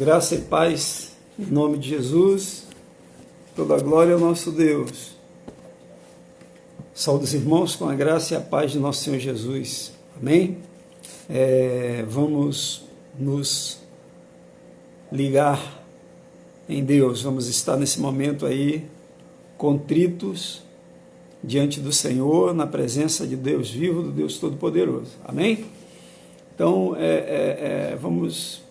Graça e paz, em nome de Jesus, toda a glória ao nosso Deus. Saúde os irmãos com a graça e a paz de nosso Senhor Jesus. Amém? Vamos nos ligar em Deus, vamos estar nesse momento aí contritos diante do Senhor, na presença de Deus vivo, do Deus Todo-Poderoso. Amém? Então, vamos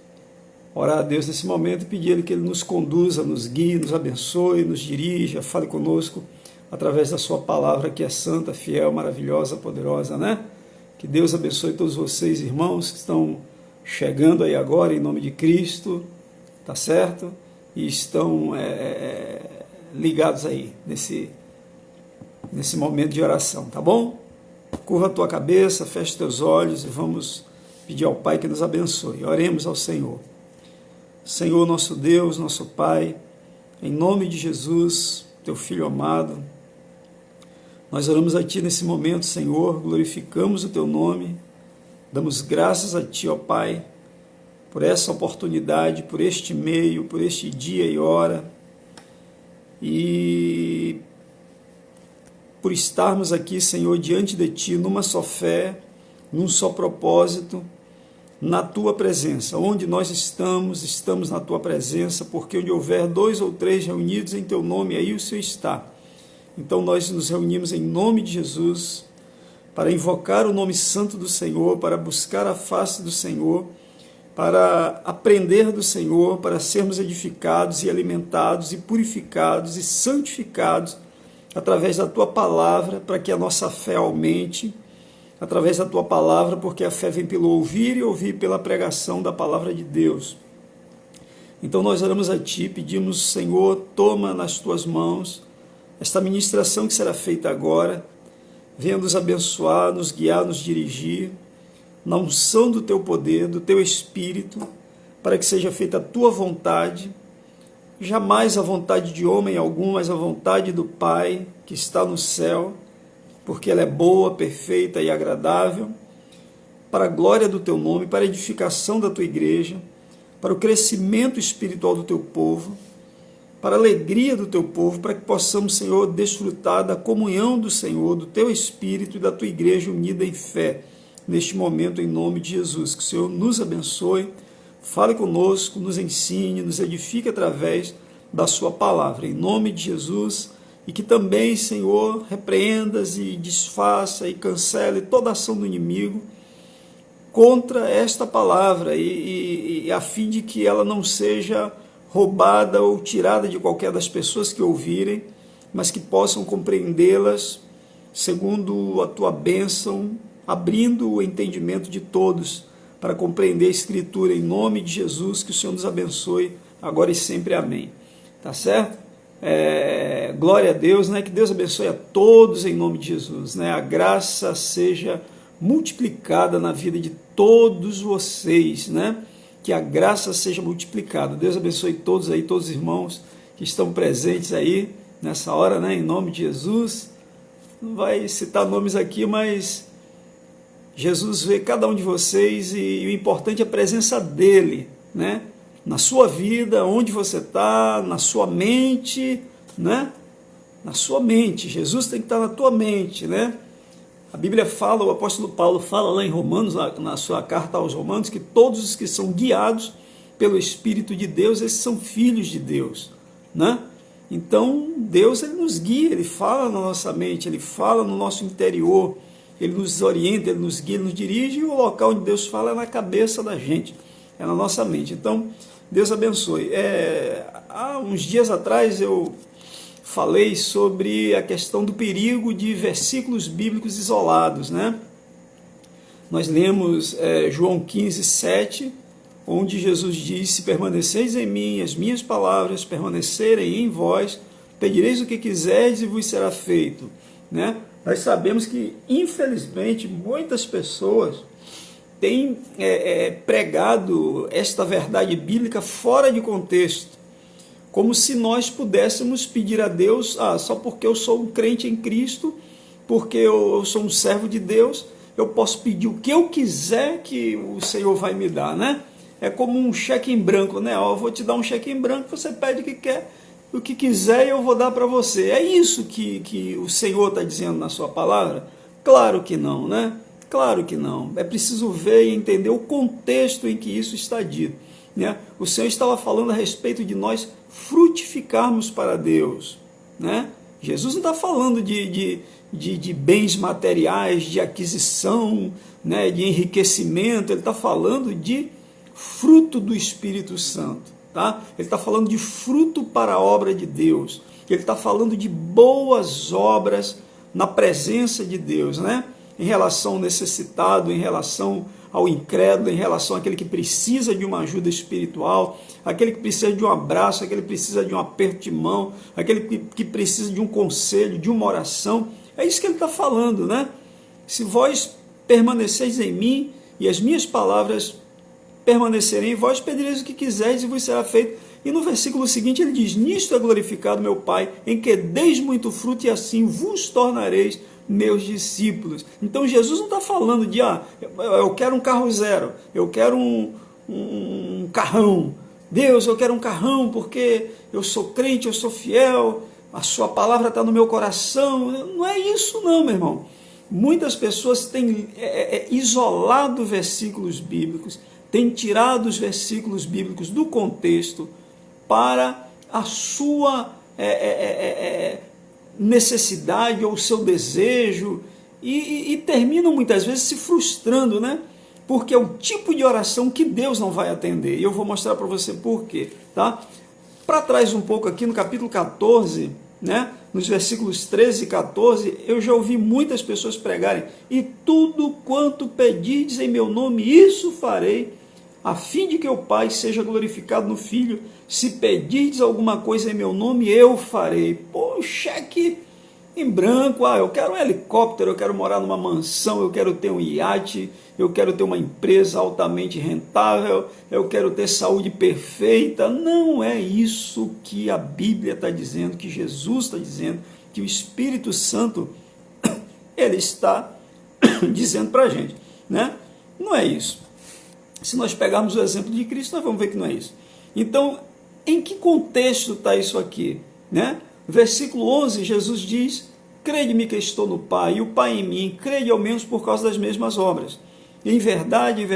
orar a Deus nesse momento e pedir a Ele que Ele nos conduza, nos guie, nos abençoe, nos dirija, fale conosco através da sua palavra que é santa, fiel, maravilhosa, poderosa, né? Que Deus abençoe todos vocês, irmãos, que estão chegando aí agora em nome de Cristo, tá certo? E estão ligados aí nesse momento de oração, tá bom? Curva a tua cabeça, feche teus olhos e vamos pedir ao Pai que nos abençoe. Oremos ao Senhor. Senhor, nosso Deus, nosso Pai, em nome de Jesus, teu Filho amado, nós oramos a Ti nesse momento, Senhor, glorificamos o Teu nome, damos graças a Ti, ó Pai, por essa oportunidade, por este meio, por este dia e hora, e por estarmos aqui, Senhor, diante de Ti, numa só fé, num só propósito, na Tua presença. Onde nós estamos na Tua presença, porque onde houver 2 ou 3 reunidos em Teu nome, aí o Senhor está. Então nós nos reunimos em nome de Jesus, para invocar o nome santo do Senhor, para buscar a face do Senhor, para aprender do Senhor, para sermos edificados e alimentados e purificados e santificados através da Tua palavra, para que a nossa fé aumente, através da Tua palavra, porque a fé vem pelo ouvir e ouvir pela pregação da palavra de Deus. Então nós oramos a Ti, pedimos, Senhor, toma nas Tuas mãos esta ministração que será feita agora, venha nos abençoar, nos guiar, nos dirigir, na unção do Teu poder, do Teu Espírito, para que seja feita a Tua vontade, jamais a vontade de homem algum, mas a vontade do Pai que está no céu, porque ela é boa, perfeita e agradável, para a glória do Teu nome, para a edificação da Tua igreja, para o crescimento espiritual do Teu povo, para a alegria do Teu povo, para que possamos, Senhor, desfrutar da comunhão do Senhor, do Teu Espírito e da Tua igreja unida em fé, neste momento, em nome de Jesus. Que o Senhor nos abençoe, fale conosco, nos ensine, nos edifique através da Sua palavra, em nome de Jesus. E que também, Senhor, repreendas e desfaça e cancele toda ação do inimigo contra esta palavra e a fim de que ela não seja roubada ou tirada de qualquer das pessoas que ouvirem, mas que possam compreendê-las segundo a Tua bênção, abrindo o entendimento de todos para compreender a Escritura, em nome de Jesus. Que o Senhor nos abençoe agora e sempre. Amém. Tá certo? Glória a Deus, né? Que Deus abençoe a todos em nome de Jesus, né? A graça seja multiplicada na vida de todos vocês, né? Que a graça seja multiplicada. Deus abençoe todos aí, todos os irmãos que estão presentes aí nessa hora, né? Em nome de Jesus. Não vai citar nomes aqui, mas Jesus vê cada um de vocês e o importante é a presença dele, né? Na sua vida, onde você está, na sua mente, né? Na sua mente, Jesus tem que estar na tua mente, né? A Bíblia fala, o apóstolo Paulo fala lá em Romanos, na sua carta aos Romanos, que todos os que são guiados pelo Espírito de Deus, esses são filhos de Deus, né? Então, Deus, Ele nos guia, Ele fala na nossa mente, Ele fala no nosso interior, Ele nos orienta, Ele nos guia, Ele nos dirige, e o local onde Deus fala é na cabeça da gente, é na nossa mente. Então, Deus abençoe. Há uns dias atrás eu falei sobre a questão do perigo de versículos bíblicos isolados, né? Nós lemos João 15, 7, onde Jesus diz: se permaneceis em mim, as minhas palavras permanecerem em vós, pedireis o que quiserdes e vos será feito, né? Nós sabemos que, infelizmente, muitas pessoas têm pregado esta verdade bíblica fora de contexto, como se nós pudéssemos pedir a Deus, só porque eu sou um crente em Cristo, porque eu sou um servo de Deus, eu posso pedir o que eu quiser que o Senhor vai me dar, né? é como um cheque em branco, né? Ó, eu vou te dar um cheque em branco, você pede o que quer, o que quiser e eu vou dar para você. É isso que o Senhor está dizendo na sua palavra? Claro que não, né? Claro que não. É preciso ver e entender o contexto em que isso está dito, né? O Senhor estava falando a respeito de nós frutificarmos para Deus, né? Jesus não está falando de bens materiais, de aquisição, né, de enriquecimento. Ele está falando de fruto do Espírito Santo, tá? Ele está falando de fruto para a obra de Deus. Ele está falando de boas obras na presença de Deus, né? Em relação ao necessitado, em relação ao incrédulo, em relação àquele que precisa de uma ajuda espiritual, aquele que precisa de um abraço, aquele que precisa de um aperto de mão, aquele que precisa de um conselho, de uma oração. É isso que ele está falando, né? Se vós permaneceis em mim e as minhas palavras permanecerem em vós, pedireis o que quiseres e vos será feito. E no versículo seguinte ele diz: nisto é glorificado meu Pai, em que deis muito fruto e assim vos tornareis meus discípulos. Então Jesus não está falando de, eu quero um carro zero, eu quero um carrão. Deus, eu quero um carrão porque eu sou crente, eu sou fiel, a sua palavra está no meu coração. Não é isso não, meu irmão. Muitas pessoas têm isolado versículos bíblicos, têm tirado os versículos bíblicos do contexto para a sua necessidade ou o seu desejo e terminam muitas vezes se frustrando, né? Porque é o tipo de oração que Deus não vai atender. E eu vou mostrar para você por quê, tá? Para trás um pouco aqui no capítulo 14, né? Nos versículos 13 e 14, eu já ouvi muitas pessoas pregarem: e tudo quanto pedides em meu nome, isso farei, a fim de que o Pai seja glorificado no Filho. Se pedirdes alguma coisa em meu nome, eu farei. Pô, cheque em branco. Eu quero um helicóptero, eu quero morar numa mansão, eu quero ter um iate, eu quero ter uma empresa altamente rentável, eu quero ter saúde perfeita. Não é isso que a Bíblia está dizendo, que Jesus está dizendo, que o Espírito Santo ele está dizendo para a gente, né? Não é isso. Se nós pegarmos o exemplo de Cristo, nós vamos ver que não é isso. Então, em que contexto está isso aqui, né? Versículo 11, Jesus diz: crede-me que estou no Pai, e o Pai em mim, crede ao menos por causa das mesmas obras. Em verdade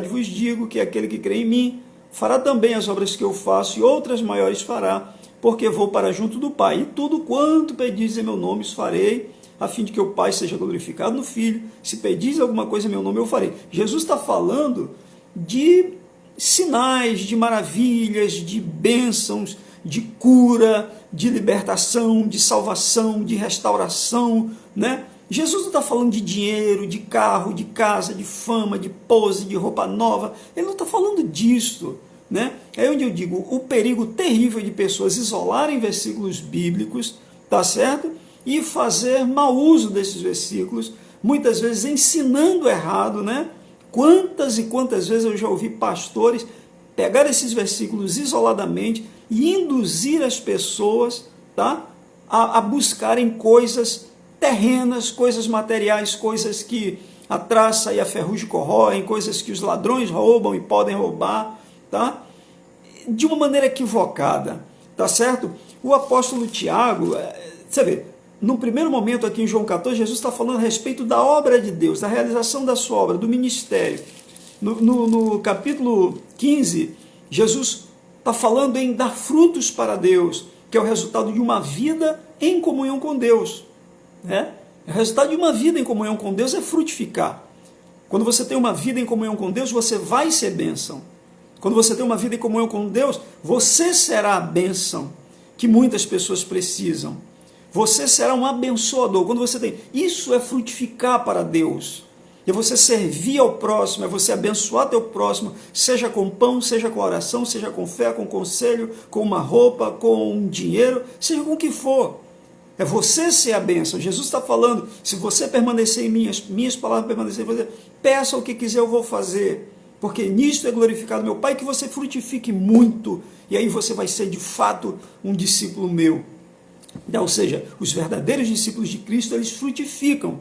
vos digo que aquele que crê em mim fará também as obras que eu faço, e outras maiores fará, porque vou para junto do Pai. E tudo quanto pedis em meu nome, isso farei, a fim de que o Pai seja glorificado no Filho. Se pedis alguma coisa em meu nome, eu farei. Jesus está falando de sinais, de maravilhas, de bênçãos, de cura, de libertação, de salvação, de restauração, né? Jesus não está falando de dinheiro, de carro, de casa, de fama, de pose, de roupa nova. Ele não está falando disso, né? É onde eu digo o perigo terrível de pessoas isolarem versículos bíblicos, tá certo? E fazer mau uso desses versículos, muitas vezes ensinando errado, né? Quantas e quantas vezes eu já ouvi pastores pegar esses versículos isoladamente e induzir as pessoas, tá, a buscarem coisas terrenas, coisas materiais, coisas que a traça e a ferrugem corroem, coisas que os ladrões roubam e podem roubar, tá? De uma maneira equivocada, tá certo? O apóstolo Tiago, você vê, no primeiro momento aqui em João 14, Jesus está falando a respeito da obra de Deus, da realização da sua obra, do ministério. No capítulo 15, Jesus está falando em dar frutos para Deus, que é o resultado de uma vida em comunhão com Deus, né? O resultado de uma vida em comunhão com Deus é frutificar. Quando você tem uma vida em comunhão com Deus, você vai ser bênção. Quando você tem uma vida em comunhão com Deus, você será a bênção que muitas pessoas precisam. Você será um abençoador. Quando você tem isso, é frutificar para Deus. É você servir ao próximo, é você abençoar teu próximo, seja com pão, seja com oração, seja com fé, com conselho, com uma roupa, com dinheiro, seja com o que for. É você ser a bênção. Jesus está falando: se você permanecer em mim, as minhas palavras permanecerem em você, peça o que quiser, eu vou fazer. Porque nisto é glorificado meu Pai, que você frutifique muito. E aí você vai ser de fato um discípulo meu. Ou seja, os verdadeiros discípulos de Cristo, eles frutificam.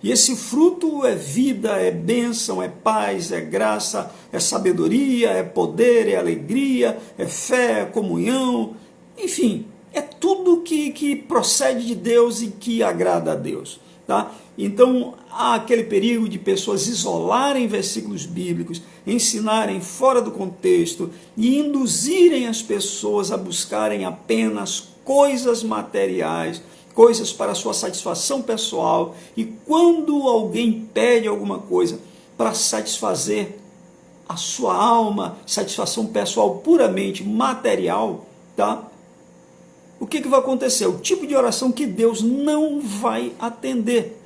E esse fruto é vida, é bênção, é paz, é graça, é sabedoria, é poder, é alegria, é fé, é comunhão, enfim, é tudo que procede de Deus e que agrada a Deus. Tá? Então, há aquele perigo de pessoas isolarem versículos bíblicos, ensinarem fora do contexto e induzirem as pessoas a buscarem apenas coisas materiais, coisas para a sua satisfação pessoal, e quando alguém pede alguma coisa para satisfazer a sua alma, satisfação pessoal puramente material, tá? O que vai acontecer? O tipo de oração que Deus não vai atender.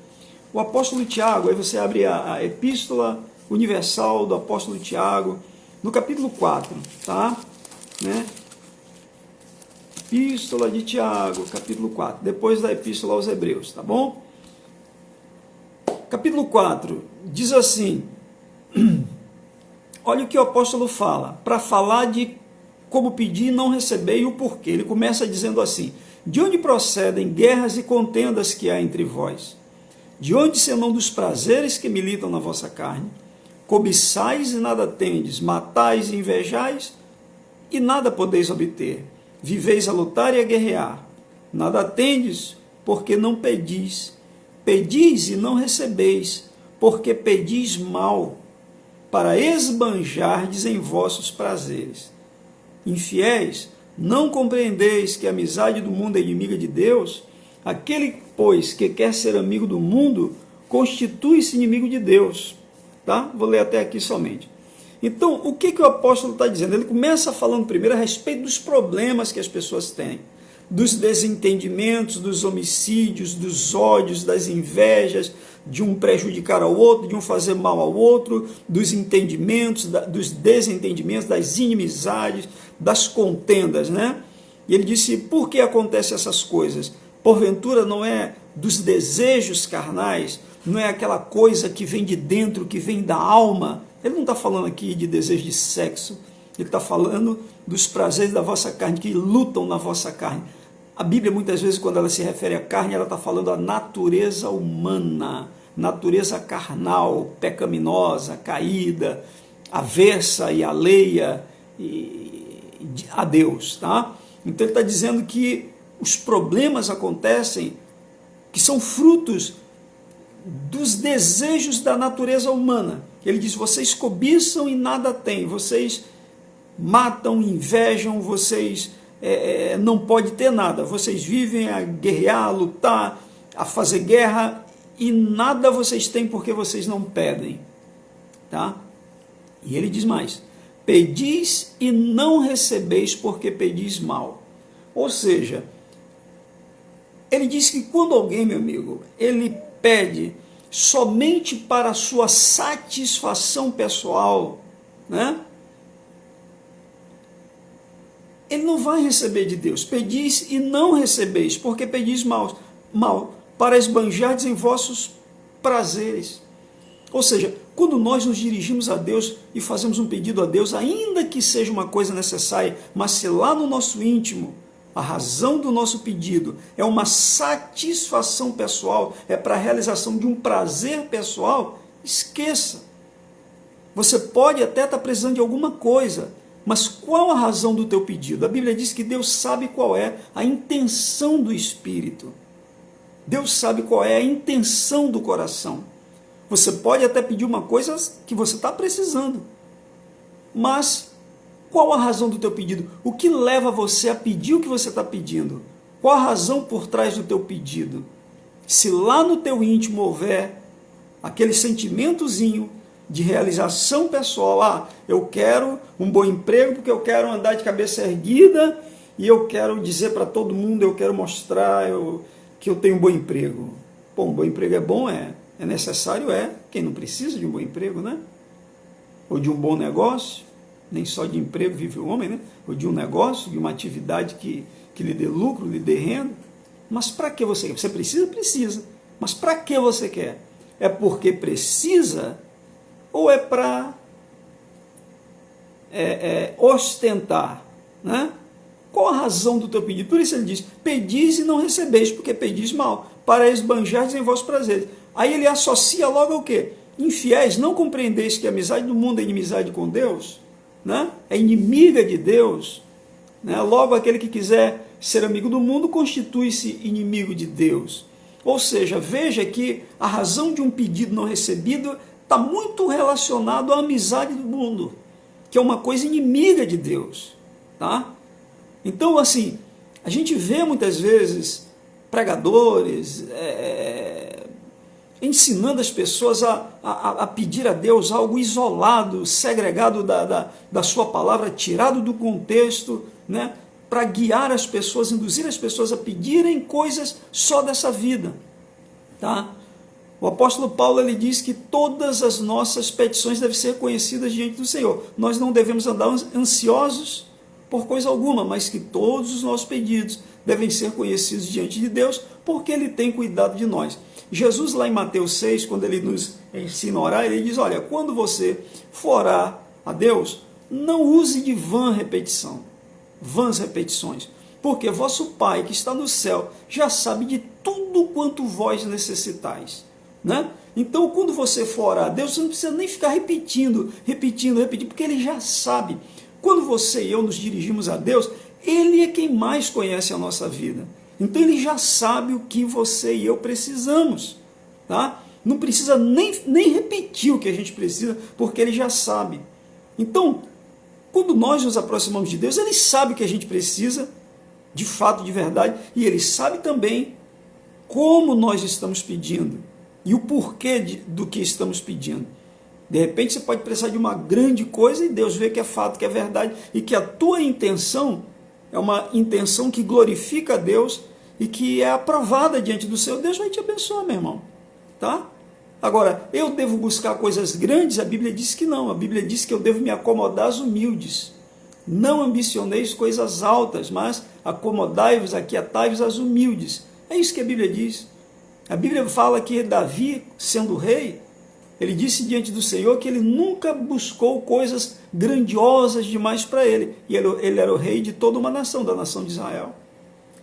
O apóstolo Tiago, aí você abre a Epístola Universal do apóstolo Tiago, no capítulo 4, tá? Né? Epístola de Tiago, capítulo 4, depois da Epístola aos Hebreus, tá bom? Capítulo 4, diz assim, olha o que o apóstolo fala, para falar de como pedir e não receber e o porquê. Ele começa dizendo assim, de onde procedem guerras e contendas que há entre vós? De onde senão dos prazeres que militam na vossa carne? Cobiçais e nada tendes, matais e invejais e nada podeis obter. Viveis a lutar e a guerrear. Nada tendes, porque não pedis. Pedis e não recebeis, porque pedis mal, para esbanjardes em vossos prazeres. Infiéis, não compreendeis que a amizade do mundo é inimiga de Deus? Aquele, pois, que quer ser amigo do mundo, constitui-se inimigo de Deus. Tá? Vou ler até aqui somente. Então, o que o apóstolo está dizendo? Ele começa falando primeiro a respeito dos problemas que as pessoas têm, dos desentendimentos, dos homicídios, dos ódios, das invejas, de um prejudicar ao outro, de um fazer mal ao outro, dos entendimentos, dos desentendimentos, das inimizades, das contendas, né? E ele disse, por que acontecem essas coisas? Porventura não é dos desejos carnais, não é aquela coisa que vem de dentro, que vem da alma. Ele não está falando aqui de desejo de sexo, ele está falando dos prazeres da vossa carne, que lutam na vossa carne. A Bíblia, muitas vezes, quando ela se refere à carne, ela está falando da natureza humana, natureza carnal, pecaminosa, caída, avessa e alheia a Deus. Tá? Então ele está dizendo que os problemas acontecem, que são frutos dos desejos da natureza humana. Ele diz, vocês cobiçam e nada têm, vocês matam, invejam, vocês não podem ter nada, vocês vivem a guerrear, a lutar, a fazer guerra, e nada vocês têm porque vocês não pedem. Tá? E ele diz mais, pedis e não recebeis porque pedis mal. Ou seja, ele diz que quando alguém, meu amigo, ele pede somente para a sua satisfação pessoal, né? Ele não vai receber de Deus. Pedis e não recebeis, porque pedis mal, para esbanjardes em vossos prazeres. Ou seja, quando nós nos dirigimos a Deus e fazemos um pedido a Deus, ainda que seja uma coisa necessária, mas se lá no nosso íntimo a razão do nosso pedido é uma satisfação pessoal, é para a realização de um prazer pessoal, esqueça. Você pode até estar precisando de alguma coisa, mas qual a razão do teu pedido? A Bíblia diz que Deus sabe qual é a intenção do Espírito. Deus sabe qual é a intenção do coração. Você pode até pedir uma coisa que você está precisando, mas qual a razão do teu pedido? O que leva você a pedir o que você está pedindo? Qual a razão por trás do teu pedido? Se lá no teu íntimo houver aquele sentimentozinho de realização pessoal, eu quero um bom emprego porque eu quero andar de cabeça erguida e eu quero dizer para todo mundo, eu quero mostrar que eu tenho um bom emprego. Pô, um bom emprego é bom, é necessário, quem não precisa de um bom emprego, né? Ou de um bom negócio. Nem só de emprego vive o homem, né? Ou de um negócio, de uma atividade que lhe dê lucro, lhe dê renda. Mas para que você quer? Você precisa? Precisa. Mas para que você quer? É porque precisa ou é para ostentar? Né? Qual a razão do teu pedido? Por isso ele diz, pedis e não recebeis, porque pedis mal, para esbanjardes em vossos prazeres. Aí ele associa logo ao quê? Infiéis, não compreendeis que a amizade do mundo é inimizade com Deus? Né? É inimiga de Deus. Né? Logo, aquele que quiser ser amigo do mundo constitui-se inimigo de Deus. Ou seja, veja que a razão de um pedido não recebido está muito relacionado à amizade do mundo, que é uma coisa inimiga de Deus. Tá? Então, assim, a gente vê muitas vezes pregadores ensinando as pessoas a pedir a Deus algo isolado, segregado da sua palavra, tirado do contexto, né, para guiar as pessoas, induzir as pessoas a pedirem coisas só dessa vida. Tá? O apóstolo Paulo ele diz que todas as nossas petições devem ser conhecidas diante do Senhor. Nós não devemos andar ansiosos por coisa alguma, mas que todos os nossos pedidos devem ser conhecidos diante de Deus, porque Ele tem cuidado de nós. Jesus, lá em Mateus 6, quando Ele nos ensina a orar, Ele diz, olha, quando você for orar a Deus, não use de vãs repetições, porque vosso Pai, que está no céu, já sabe de tudo quanto vós necessitais. Né? Então, quando você for orar a Deus, você não precisa nem ficar repetindo, porque Ele já sabe. Quando você e eu nos dirigimos a Deus, Ele é quem mais conhece a nossa vida. Então Ele já sabe o que você e eu precisamos. Tá? Não precisa nem repetir o que a gente precisa, porque Ele já sabe. Então, quando nós nos aproximamos de Deus, Ele sabe o que a gente precisa, de fato, de verdade, e Ele sabe também como nós estamos pedindo e o porquê do que estamos pedindo. De repente você pode precisar de uma grande coisa e Deus vê que é fato, que é verdade, e que a tua intenção é uma intenção que glorifica a Deus e que é aprovada diante do Senhor. Deus vai te abençoar, meu irmão. Tá? Agora, eu devo buscar coisas grandes? A Bíblia diz que não. A Bíblia diz que eu devo me acomodar às humildes. Não ambicioneis coisas altas, mas acomodai-vos, aquietai-vos às humildes. É isso que a Bíblia diz. A Bíblia fala que Davi, sendo rei, ele disse diante do Senhor que ele nunca buscou coisas grandiosas demais para ele. E ele era o rei de toda uma nação, da nação de Israel.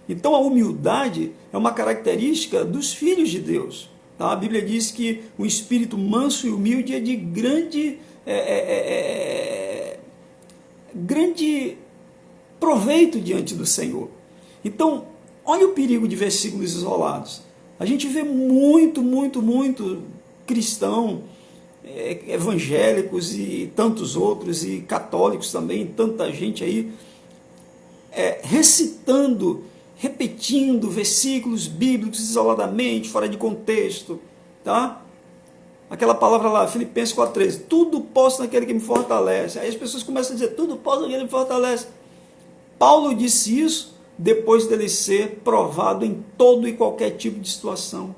Então a humildade é uma característica dos filhos de Deus. Tá? A Bíblia diz que o espírito manso e humilde é de grande proveito diante do Senhor. Então, olha o perigo de versículos isolados. A gente vê muito cristão, evangélicos e tantos outros, e católicos também, tanta gente aí, recitando, repetindo versículos bíblicos isoladamente, fora de contexto, tá? Aquela palavra lá, Filipenses 4,13, tudo posso naquele que me fortalece. Aí as pessoas começam a dizer, tudo posso naquele que me fortalece. Paulo disse isso depois dele ser provado em todo e qualquer tipo de situação.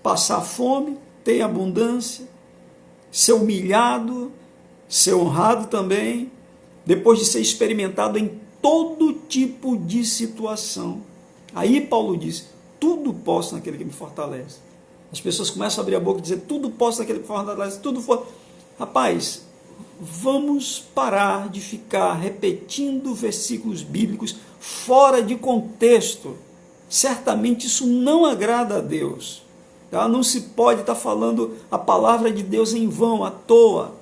Passar fome, ter abundância, ser humilhado, ser honrado também, depois de ser experimentado em todo tipo de situação. Aí Paulo diz, tudo posso naquele que me fortalece. As pessoas começam a abrir a boca e dizer, tudo posso naquele que me fortalece, tudo for... Rapaz, vamos parar de ficar repetindo versículos bíblicos fora de contexto. Certamente isso não agrada a Deus. Tá? Não se pode estar falando a palavra de Deus em vão, à toa.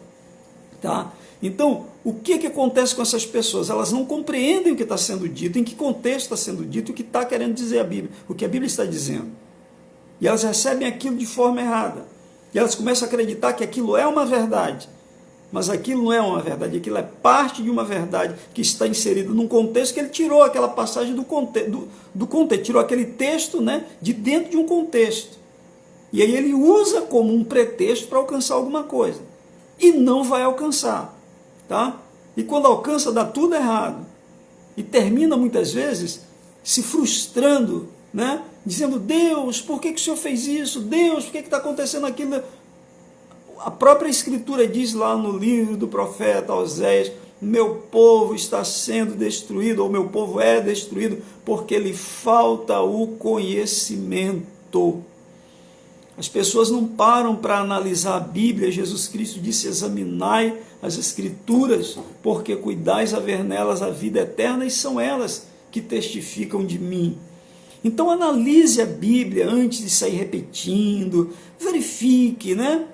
Tá? Então, o que acontece com essas pessoas? Elas não compreendem o que está sendo dito, em que contexto está sendo dito, o que está querendo dizer a Bíblia, o que a Bíblia está dizendo. E elas recebem aquilo de forma errada. E elas começam a acreditar que aquilo é uma verdade. Mas aquilo não é uma verdade, aquilo é parte de uma verdade que está inserida num contexto que ele tirou aquela passagem do contexto, tirou aquele texto, né, de dentro de um contexto. E aí ele usa como um pretexto para alcançar alguma coisa. E não vai alcançar. Tá? E quando alcança, dá tudo errado. E termina muitas vezes se frustrando, né, dizendo, Deus, por que o Senhor fez isso? Deus, por que está acontecendo aquilo? A própria Escritura diz lá no livro do profeta Oséias, meu povo está sendo destruído, ou meu povo é destruído, porque lhe falta o conhecimento. As pessoas não param para analisar a Bíblia. Jesus Cristo disse, examinai as Escrituras, porque cuidais a ver nelas a vida eterna, e são elas que testificam de mim. Então analise a Bíblia antes de sair repetindo, verifique, né?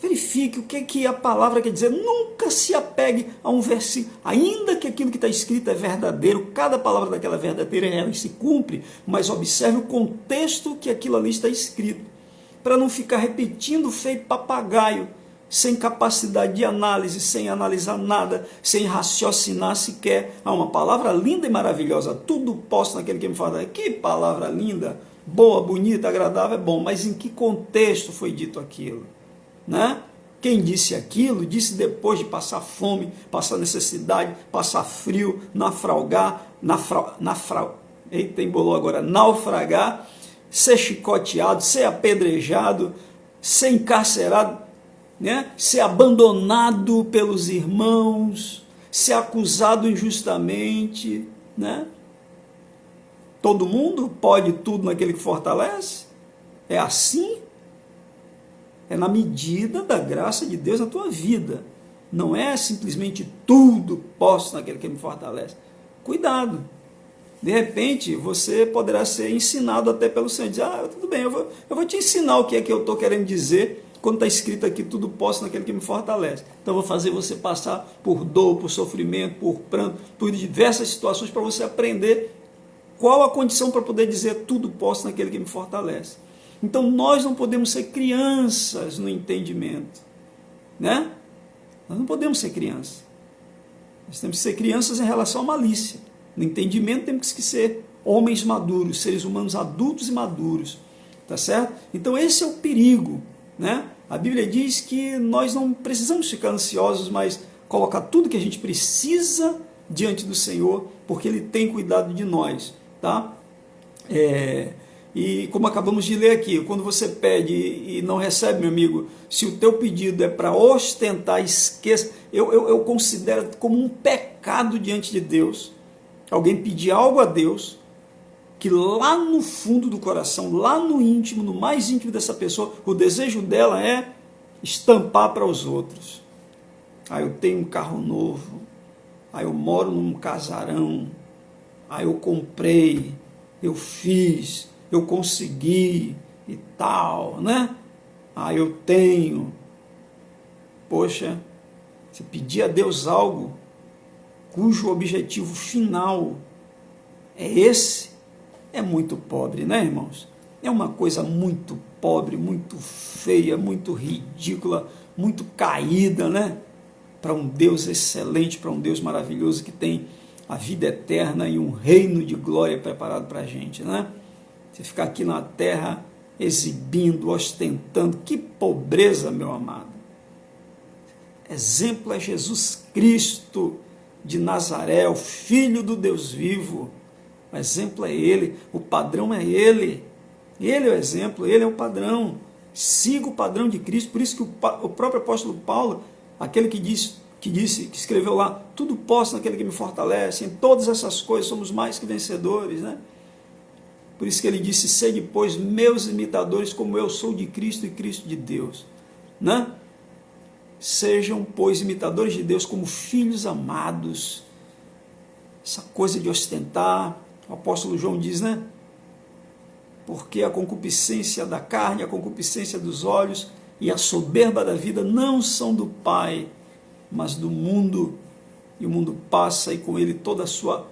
Verifique o que a palavra quer dizer. Nunca se apegue a um versículo, ainda que aquilo que está escrito é verdadeiro, cada palavra daquela verdadeira ela se cumpre, mas observe o contexto que aquilo ali está escrito, para não ficar repetindo feito papagaio, sem capacidade de análise, sem analisar nada, sem raciocinar sequer. Uma palavra linda e maravilhosa, tudo posso naquele que me fala. Que palavra linda, boa, bonita, agradável, é bom, mas em que contexto foi dito aquilo? Né? Quem disse aquilo, disse depois de passar fome, passar necessidade, passar frio, naufragar, ser chicoteado, ser apedrejado, ser encarcerado, né? Ser abandonado pelos irmãos, ser acusado injustamente, né? Todo mundo pode tudo naquele que fortalece? É assim? É na medida da graça de Deus na tua vida. Não é simplesmente tudo posso naquele que me fortalece. Cuidado. De repente, você poderá ser ensinado até pelo Senhor. Dizer, tudo bem, eu vou te ensinar o que é que eu estou querendo dizer quando está escrito aqui, tudo posso naquele que me fortalece. Então, eu vou fazer você passar por dor, por sofrimento, por pranto, por diversas situações para você aprender qual a condição para poder dizer tudo posso naquele que me fortalece. Então, nós não podemos ser crianças no entendimento, né? Nós não podemos ser crianças. Nós temos que ser crianças em relação à malícia. No entendimento, temos que ser homens maduros, seres humanos adultos e maduros, tá certo? Então, esse é o perigo, né? A Bíblia diz que nós não precisamos ficar ansiosos, mas colocar tudo que a gente precisa diante do Senhor, porque Ele tem cuidado de nós, tá? E como acabamos de ler aqui, quando você pede e não recebe, meu amigo, se o teu pedido é para ostentar, esqueça. Eu considero como um pecado diante de Deus, alguém pedir algo a Deus, que lá no fundo do coração, lá no íntimo, no mais íntimo dessa pessoa, o desejo dela é estampar para os outros. Eu tenho um carro novo, eu moro num casarão, eu comprei, eu fiz, eu consegui e tal, né? Eu tenho. Poxa, se pedir a Deus algo cujo objetivo final é esse, é muito pobre, né, irmãos? É uma coisa muito pobre, muito feia, muito ridícula, muito caída, né? Para um Deus excelente, para um Deus maravilhoso que tem a vida eterna e um reino de glória preparado para a gente, né? Você ficar aqui na terra exibindo, ostentando, que pobreza, meu amado. Exemplo é Jesus Cristo de Nazaré, o Filho do Deus vivo. O exemplo é Ele, o padrão é Ele. Ele é o exemplo, Ele é o padrão. Siga o padrão de Cristo. Por isso que o próprio apóstolo Paulo, aquele que escreveu lá, tudo posso naquele que me fortalece, em todas essas coisas somos mais que vencedores, né? Por isso que ele disse, sede, pois, meus imitadores, como eu sou de Cristo e Cristo de Deus, né? Sejam, pois, imitadores de Deus como filhos amados. Essa coisa de ostentar, o apóstolo João diz, né? Porque a concupiscência da carne, a concupiscência dos olhos e a soberba da vida não são do Pai, mas do mundo, e o mundo passa, e com ele toda a sua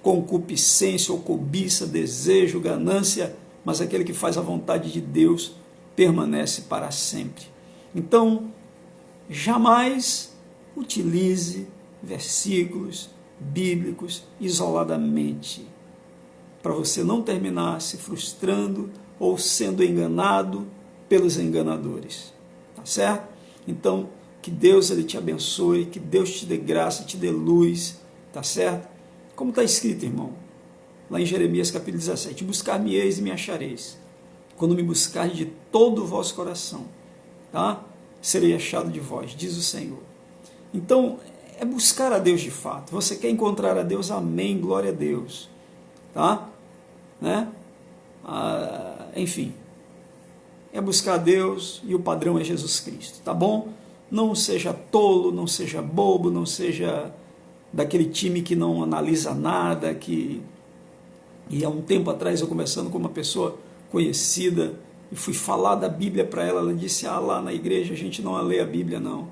concupiscência ou cobiça, desejo, ganância, mas aquele que faz a vontade de Deus permanece para sempre. Então, jamais utilize versículos bíblicos isoladamente, para você não terminar se frustrando ou sendo enganado pelos enganadores, tá certo? Então, que Deus ele te abençoe, que Deus te dê graça, te dê luz, tá certo? Como está escrito, irmão, lá em Jeremias capítulo 17, buscar-me-eis e me achareis, quando me buscardes de todo o vosso coração, tá? Serei achado de vós, diz o Senhor. Então, é buscar a Deus de fato. Você quer encontrar a Deus? Amém, glória a Deus, tá? Né? Enfim, é buscar a Deus e o padrão é Jesus Cristo, tá bom? Não seja tolo, não seja bobo, não seja daquele time que não analisa nada, que E há um tempo atrás, eu conversando com uma pessoa conhecida, e fui falar da Bíblia para ela, ela disse, lá na igreja a gente não lê a Bíblia não,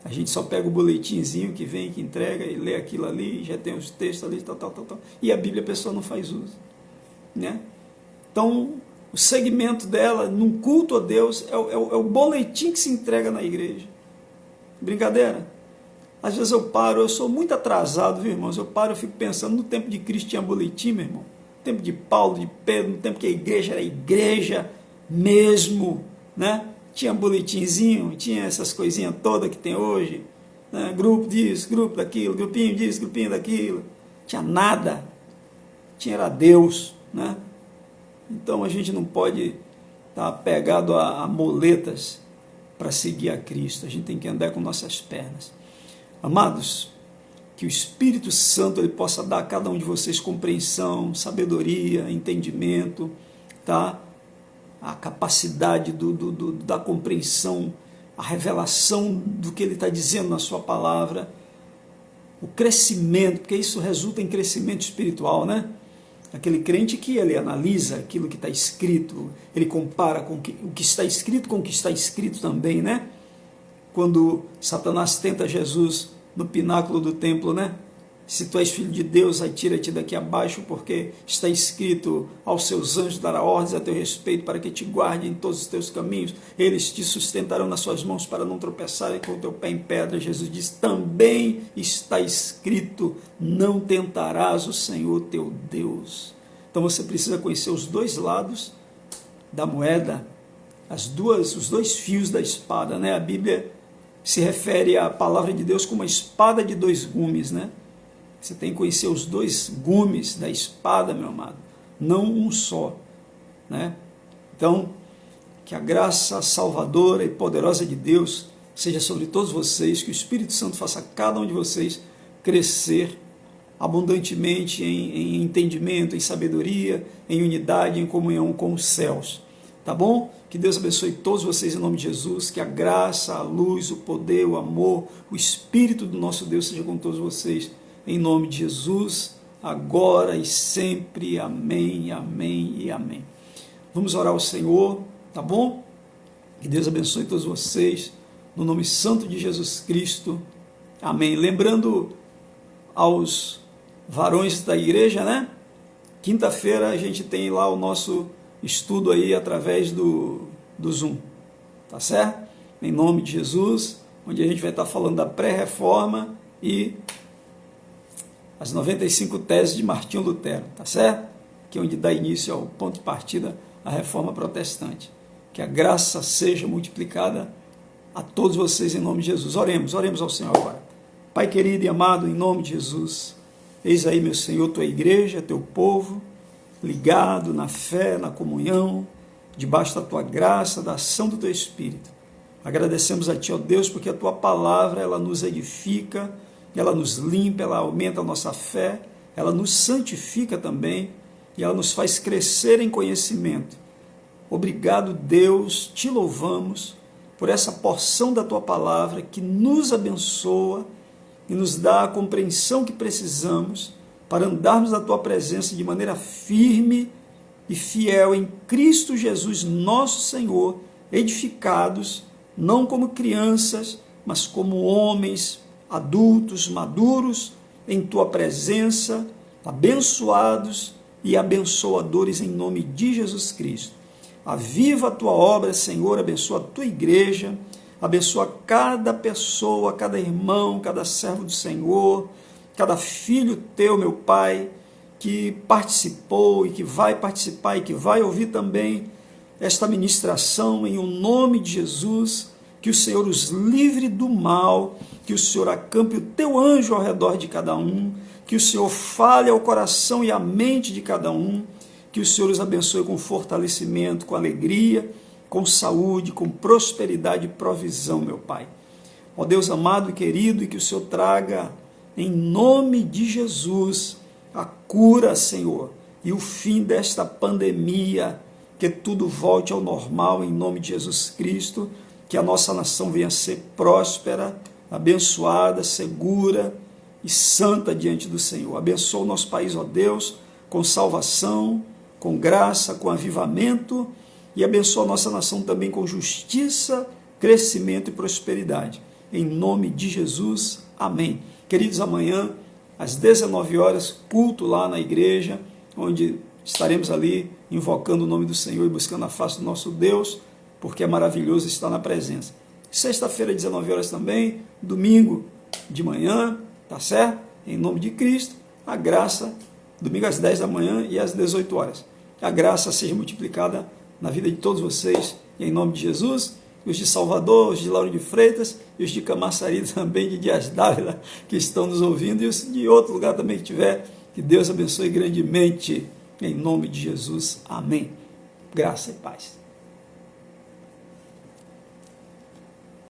a gente só pega o boletinzinho que vem, que entrega, e lê aquilo ali, já tem os textos ali, tal, e a Bíblia a pessoa não faz uso, né? Então, o segmento dela, num culto a Deus, é o boletim que se entrega na igreja. Brincadeira? Às vezes eu paro, eu sou muito atrasado, viu, irmãos? Eu paro, eu fico pensando, no tempo de Cristo tinha boletim, meu irmão? No tempo de Paulo, de Pedro, no tempo que a igreja era igreja mesmo, né? Tinha boletinzinho, tinha essas coisinhas todas que tem hoje, né? Grupo disso, grupo daquilo, grupinho disso, grupinho daquilo. Tinha nada. Tinha era Deus, né? Então a gente não pode estar apegado a moletas para seguir a Cristo. A gente tem que andar com nossas pernas. Amados, que o Espírito Santo ele possa dar a cada um de vocês compreensão, sabedoria, entendimento, tá? A capacidade da compreensão, a revelação do que ele está dizendo na sua palavra, o crescimento, porque isso resulta em crescimento espiritual, né? Aquele crente que ele analisa aquilo que está escrito, ele compara com o que está escrito com o que está escrito também, né? Quando Satanás tenta Jesus no pináculo do templo, né? Se tu és filho de Deus, atira-te daqui abaixo, porque está escrito, aos seus anjos dará ordens a teu respeito, para que te guardem em todos os teus caminhos, eles te sustentarão nas suas mãos para não tropeçarem com o teu pé em pedra. Jesus diz, também está escrito, não tentarás o Senhor teu Deus. Então você precisa conhecer os dois lados da moeda, os dois fios da espada, né? A Bíblia se refere à palavra de Deus como uma espada de dois gumes, né? Você tem que conhecer os dois gumes da espada, meu amado, não um só, né? Então, que a graça salvadora e poderosa de Deus seja sobre todos vocês, que o Espírito Santo faça cada um de vocês crescer abundantemente em entendimento, em sabedoria, em unidade, em comunhão com os céus, tá bom? Que Deus abençoe todos vocês em nome de Jesus, que a graça, a luz, o poder, o amor, o Espírito do nosso Deus seja com todos vocês, em nome de Jesus, agora e sempre. Amém, amém e amém. Vamos orar ao Senhor, tá bom? Que Deus abençoe todos vocês, no nome santo de Jesus Cristo. Amém. Lembrando aos varões da igreja, né? Quinta-feira a gente tem lá o nosso estudo aí através do Zoom, tá certo? Em nome de Jesus, onde a gente vai estar falando da pré-reforma e as 95 teses de Martinho Lutero, tá certo? Que é onde dá início ao ponto de partida a reforma protestante. Que a graça seja multiplicada a todos vocês em nome de Jesus. Oremos ao Senhor agora. Pai querido e amado, em nome de Jesus, eis aí, meu Senhor, tua igreja, teu povo, ligado na fé, na comunhão, debaixo da tua graça, da ação do teu Espírito. Agradecemos a ti, ó Deus, porque a tua palavra, ela nos edifica, ela nos limpa, ela aumenta a nossa fé, ela nos santifica também e ela nos faz crescer em conhecimento. Obrigado, Deus, te louvamos por essa porção da tua palavra que nos abençoa e nos dá a compreensão que precisamos para andarmos na tua presença de maneira firme e fiel em Cristo Jesus, nosso Senhor, edificados, não como crianças, mas como homens adultos, maduros, em tua presença, abençoados e abençoadores em nome de Jesus Cristo. Aviva a tua obra, Senhor, abençoa a tua igreja, abençoa cada pessoa, cada irmão, cada servo do Senhor, cada filho teu, meu Pai, que participou e que vai participar e que vai ouvir também esta ministração em o nome de Jesus. Que o Senhor os livre do mal, que o Senhor acampe o teu anjo ao redor de cada um, que o Senhor fale ao coração e à mente de cada um, que o Senhor os abençoe com fortalecimento, com alegria, com saúde, com prosperidade e provisão, meu Pai. Ó Deus amado e querido, e que o Senhor traga, em nome de Jesus, a cura, Senhor, e o fim desta pandemia, que tudo volte ao normal, em nome de Jesus Cristo, que a nossa nação venha a ser próspera, abençoada, segura e santa diante do Senhor. Abençoa o nosso país, ó Deus, com salvação, com graça, com avivamento, e abençoa a nossa nação também com justiça, crescimento e prosperidade. Em nome de Jesus, amém. Queridos, amanhã, às 19 horas, culto lá na igreja, onde estaremos ali invocando o nome do Senhor e buscando a face do nosso Deus, porque é maravilhoso estar na presença. Sexta-feira, 19 horas também, domingo de manhã, tá certo? Em nome de Cristo, a graça, domingo às 10 da manhã e às 18 horas. A graça seja multiplicada na vida de todos vocês, em nome de Jesus, os de Salvador, os de Lauro de Freitas, e os de Camaçari também, de Dias d'Ávila, que estão nos ouvindo, e os de outro lugar também que tiver, que Deus abençoe grandemente, em nome de Jesus, amém. Graça e paz.